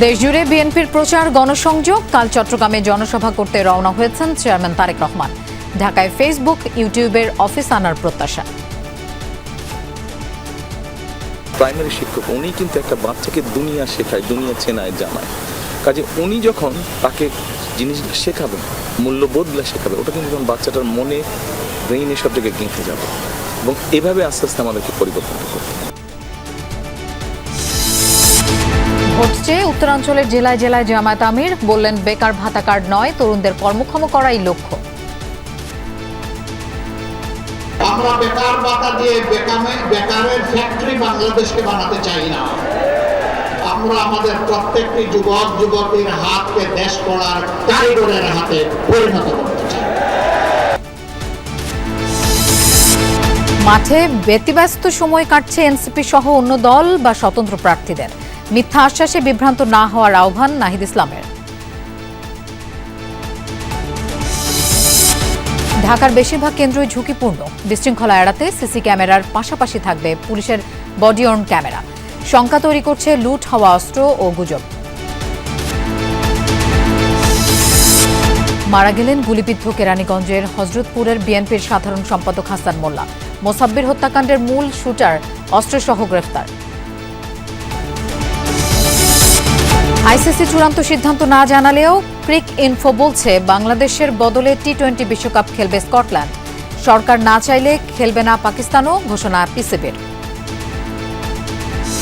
দেশজুড়ে বিএনপির প্রচার গণসংযোগ। কাল চট্টগ্রামে জনসভা করতে রওনা হয়েছেন চেয়ারম্যান তারেক রহমান। ঢাকায় ফেসবুক, ইউটিউবের অফিস আনার প্রত্যাশা। প্রাইমারি শিক্ষক উনি কিন্তু একটা বাচ্চাকে দুনিয়া শেখায়, দুনিয়া চেনায়, জানায়। কাজে উনি যখন তাকে জিনিসগুলো শেখাবেন, মূল্যবোধগুলো শেখাবে, ওটা কিন্তু যখন বাচ্চাটার মনে, ব্রেইনে সব জায়গায় গেঁথে যাবে। এবং এভাবে আস্তে আস্তে আমাদেরকে পরিবর্তন করতে হবে। ভোট চেয়ে উত্তরাঞ্চলের জেলায় জেলায় জামায়াত আমির বললেন, বেকার ভাতা কার্ড নয়, তরুণদের কর্মক্ষম করাই লক্ষ্য। আমরা বেকার ভাতা দিয়ে বেকারের ফ্যাক্টরি বাংলাদেশকে বানাতে চাই না। আমরা আমাদের প্রত্যেকটি যুবক যুবতীর হাতকে দেশ গড়ার কারিগরের হাতে পরিণত করতে চাই। মাঠে ব্যতিব্যস্ত সময় কাটছে এনসিপি সহ অন্য দল বা স্বতন্ত্র প্রার্থীদের। মিথ্যা আশ্বাসে বিভ্রান্ত না হওয়ার আহ্বান নাহিদ ইসলামের। ঢাকার বেশিরভাগ কেন্দ্রই ঝুঁকিপূর্ণ। বিশৃঙ্খলা এড়াতে সিসি ক্যামেরার পাশাপাশি থাকবে পুলিশের বডি অন ক্যামেরা। শঙ্কা তৈরি করছে লুট হওয়া অস্ত্র ও গুজব। মারা গেলেন গুলিবিদ্ধ কেরানীগঞ্জের হযরতপুরের বিএনপির সাধারণ সম্পাদক হাসান মোল্লা। মোসাব্বির হত্যাকাণ্ডের মূল শুটার অস্ত্রসহ গ্রেফতার। আইসিসি চূড়ান্ত সিদ্ধান্ত না জানালেও ক্রিক ইনফো বলছে, বাংলাদেশের বদলে টি-20 বিশ্বকাপ খেলবে স্কটল্যান্ড। সরকার না চাইলে খেলবে না পাকিস্তানও, ঘোষণা পিসিবির।